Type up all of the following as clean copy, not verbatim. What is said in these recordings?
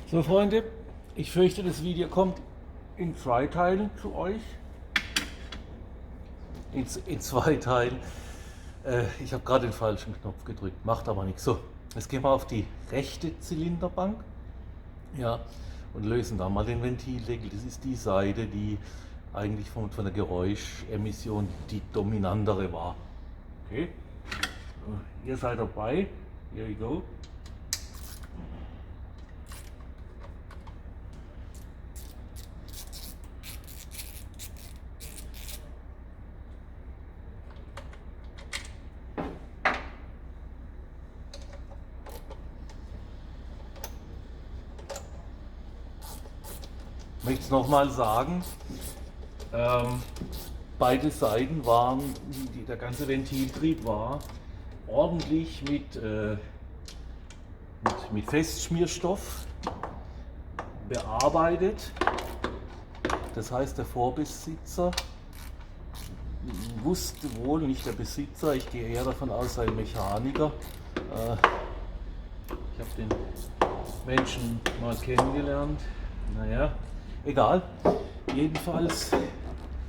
So Freunde, ich fürchte, das Video kommt in zwei Teilen zu euch. In zwei Teilen. Ich habe gerade den falschen Knopf gedrückt, macht aber nichts. So, jetzt gehen wir auf die rechte Zylinderbank, ja, und lösen da mal den Ventildeckel. Das ist die Seite, die eigentlich von der Geräuschemission die dominantere war. Okay, ihr seid dabei. Here we go. Ich möchte es nochmal sagen, beide Seiten waren, der ganze Ventiltrieb war ordentlich mit Festschmierstoff bearbeitet. Das heißt, der Vorbesitzer wusste wohl, nicht der Besitzer, ich gehe eher davon aus, sei ein Mechaniker. Ich habe den Menschen mal kennengelernt. Naja, egal. Jedenfalls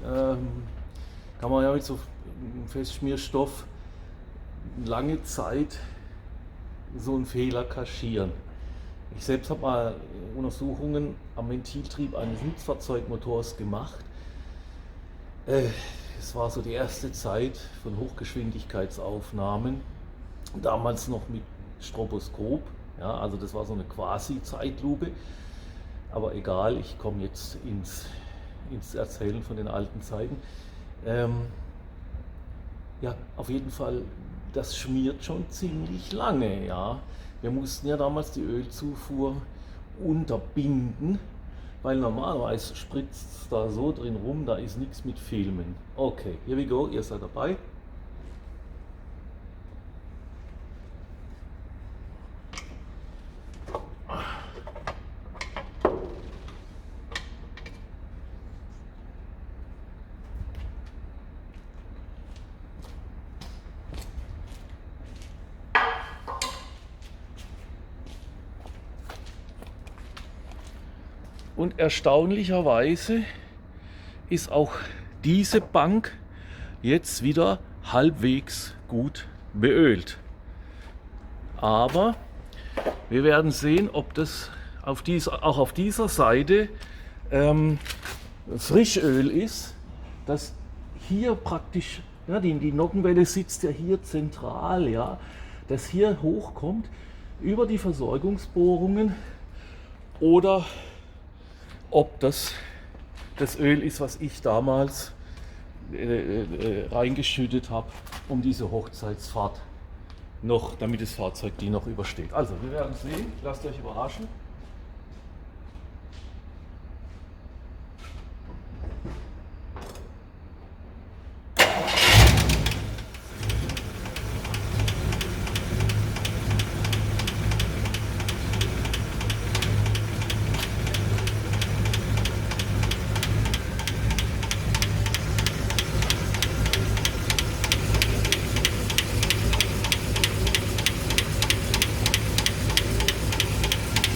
kann man ja mit so einem Festschmierstoff lange Zeit so einen Fehler kaschieren. Ich selbst habe mal Untersuchungen am Ventiltrieb eines Nutzfahrzeugmotors gemacht. Es war so die erste Zeit von Hochgeschwindigkeitsaufnahmen, damals noch mit Stroboskop. Ja, also das war so eine Quasi-Zeitlupe. Aber egal, ich komme jetzt ins Erzählen von den alten Zeiten. Ja, auf jeden Fall, das schmiert schon ziemlich lange. Ja. Wir mussten ja damals die Ölzufuhr unterbinden, weil normalerweise spritzt es da so drin rum, da ist nichts mit Filmen. Okay, here we go, ihr seid dabei. Und erstaunlicherweise ist auch diese Bank jetzt wieder halbwegs gut beölt. Aber wir werden sehen, ob das auch auf dieser Seite Frischöl ist, das hier praktisch, ja, die Nockenwelle sitzt ja hier zentral, ja, das hier hochkommt über die Versorgungsbohrungen, oder ob das Öl ist, was ich damals reingeschüttet habe, um diese Hochzeitsfahrt noch, damit das Fahrzeug die noch übersteht. Also, wir werden sehen, lasst euch überraschen.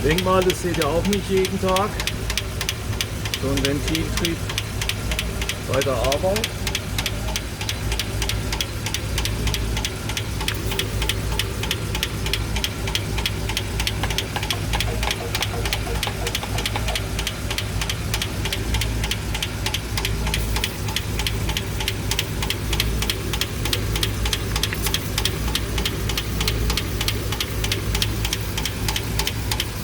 Ich denke mal, das seht ihr auch nicht jeden Tag, so ein Ventiltrieb bei der Arbeit.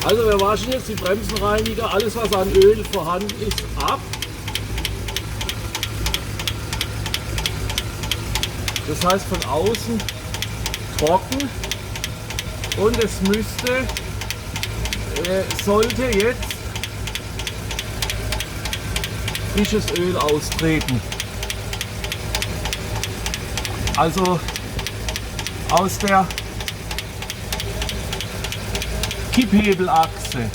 Also wir waschen jetzt die Bremsenreiniger, alles was an Öl vorhanden ist, ab. Das heißt von außen trocken, und es sollte jetzt frisches Öl austreten. Also aus der Kipphebelachse.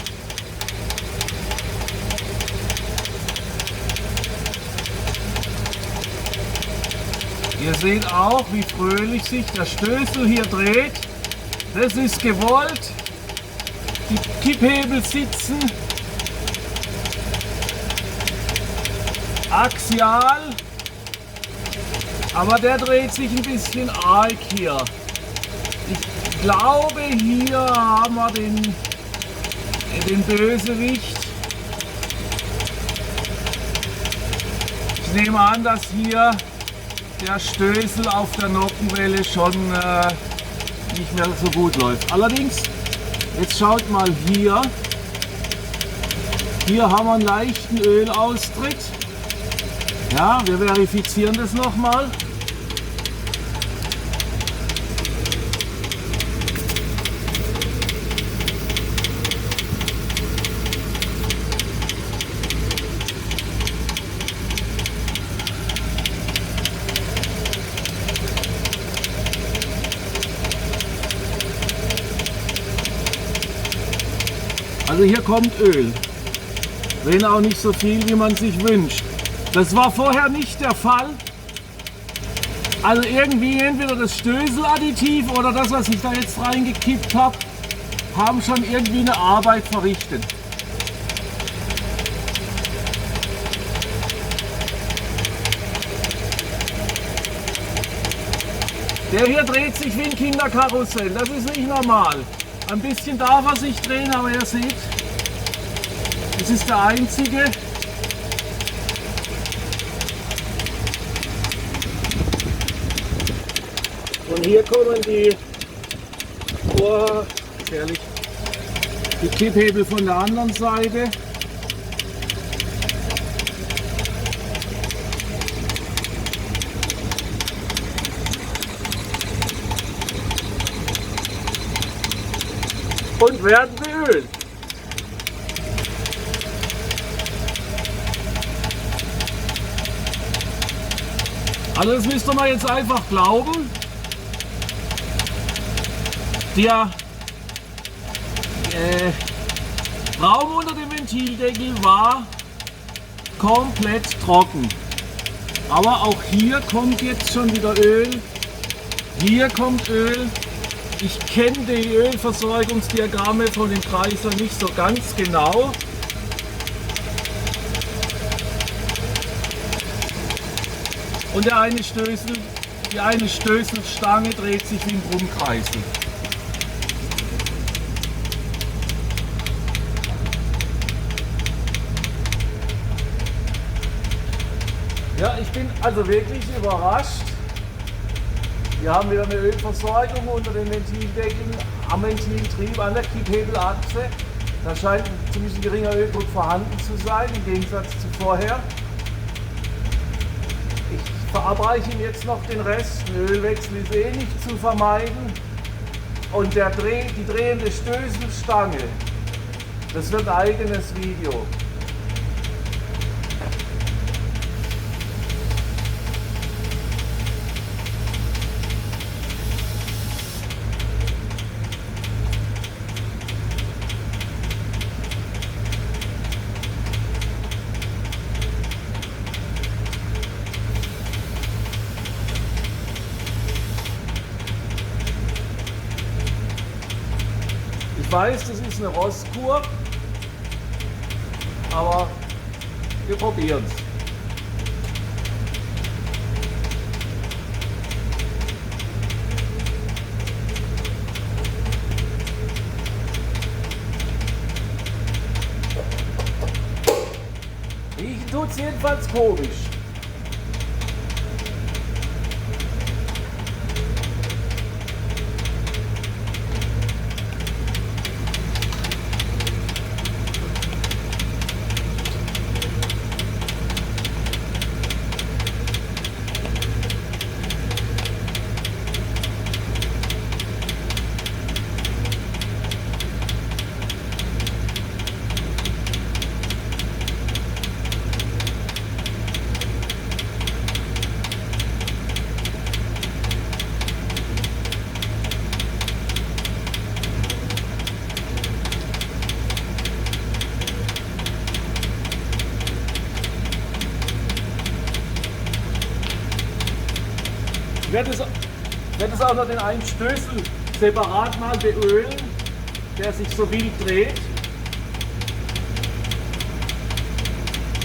Ihr seht auch, wie fröhlich sich der Stößel hier dreht. Das ist gewollt. Die Kipphebel sitzen axial, aber der dreht sich ein bisschen arg hier. Ich glaube, hier haben wir den Bösewicht. Ich nehme an, dass hier der Stößel auf der Nockenwelle schon nicht mehr so gut läuft. Allerdings, jetzt schaut mal hier. Hier haben wir einen leichten Ölaustritt. Ja, wir verifizieren das nochmal. Also hier kommt Öl, wenn auch nicht so viel, wie man sich wünscht. Das war vorher nicht der Fall. Also irgendwie entweder das Stößeladditiv oder das, was ich da jetzt reingekippt habe, haben schon irgendwie eine Arbeit verrichtet. Der hier dreht sich wie ein Kinderkarussell, das ist nicht normal. Ein bisschen darf er sich drehen, aber ihr seht, das ist der einzige. Und hier kommen die die Kipphebel von der anderen Seite. Und werden beölt. Also das müsst ihr mal jetzt einfach glauben. Der Raum unter dem Ventildeckel war komplett trocken. Aber auch hier kommt jetzt schon wieder Öl. Hier kommt Öl. Ich kenne die Ölversorgungsdiagramme von den Kreisern nicht so ganz genau. Und die eine Stößelstange dreht sich wie ein Brummkreisel. Ja, ich bin also wirklich überrascht. Wir haben wieder eine Ölversorgung unter den Ventildeckeln, am Ventiltrieb, an der Kipphebelachse. Da scheint ein ziemlich geringer Öldruck vorhanden zu sein, im Gegensatz zu vorher. Ich verabreiche ihm jetzt noch den Rest. Ein Ölwechsel ist eh nicht zu vermeiden. Und die drehende Stößelstange, das wird ein eigenes Video. Ich weiß, das ist eine Rostkur, aber wir probieren es. Riechen tut es jedenfalls komisch. Ich werde es auch noch den einen Stößel separat mal beölen. der sich so wild dreht.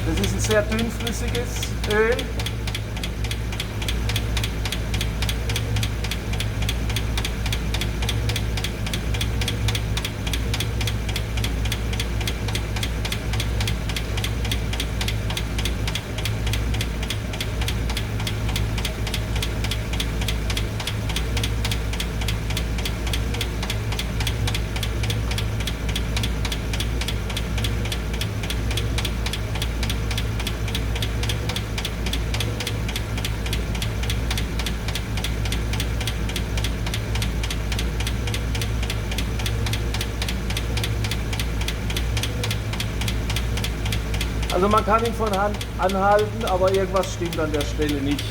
Das ist ein sehr dünnflüssiges Öl. Also man kann ihn von Hand anhalten, aber irgendwas stimmt an der Stelle nicht.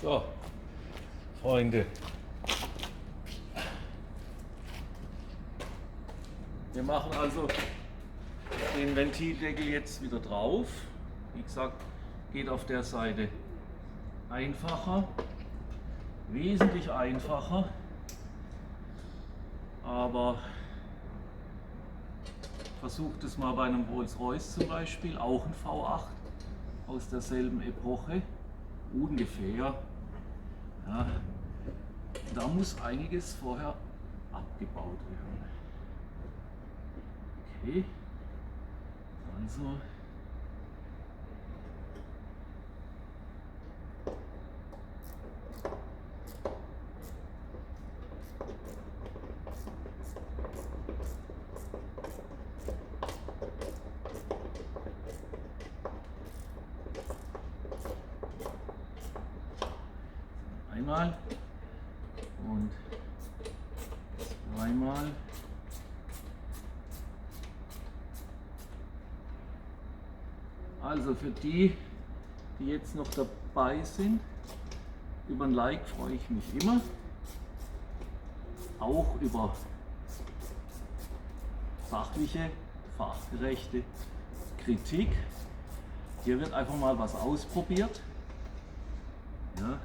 So, Freunde. Wir machen also den Ventildeckel jetzt wieder drauf. Wie gesagt, geht auf der Seite einfacher, wesentlich einfacher, aber versucht es mal bei einem Rolls-Royce zum Beispiel, auch ein V8 aus derselben Epoche, ungefähr. Ja, da muss einiges vorher abgebaut werden. Okay. Also einmal und zweimal. Also für die, die jetzt noch dabei sind, über ein Like freue ich mich immer. Auch über fachliche, fachgerechte Kritik. Hier wird einfach mal was ausprobiert. Ja.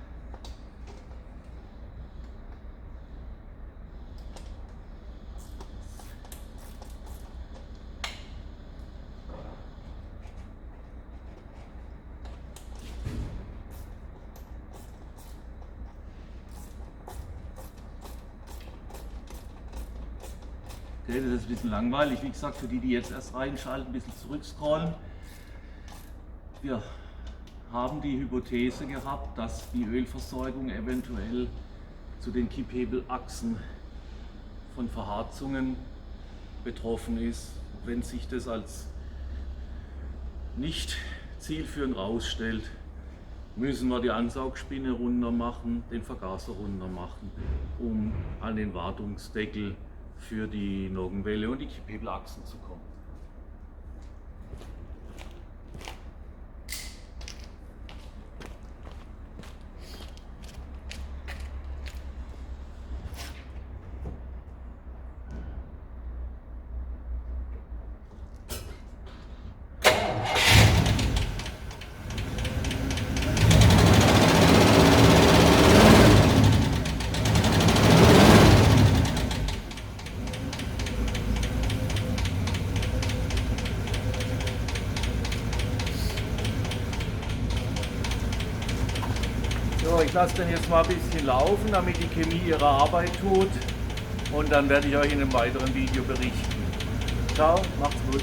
Okay, das ist ein bisschen langweilig, wie gesagt, für die, die jetzt erst reinschalten, ein bisschen zurückscrollen. Wir haben die Hypothese gehabt, dass die Ölversorgung eventuell zu den Kipphebelachsen von Verharzungen betroffen ist. Wenn sich das als nicht zielführend herausstellt, müssen wir die Ansaugspinne runter machen, den Vergaser runter machen, um an den Wartungsdeckel für die Nockenwelle und die Kipphebelachsen zu kommen. So, ich lasse den jetzt mal ein bisschen laufen, damit die Chemie ihre Arbeit tut und dann werde ich euch in einem weiteren Video berichten. Ciao, macht's gut.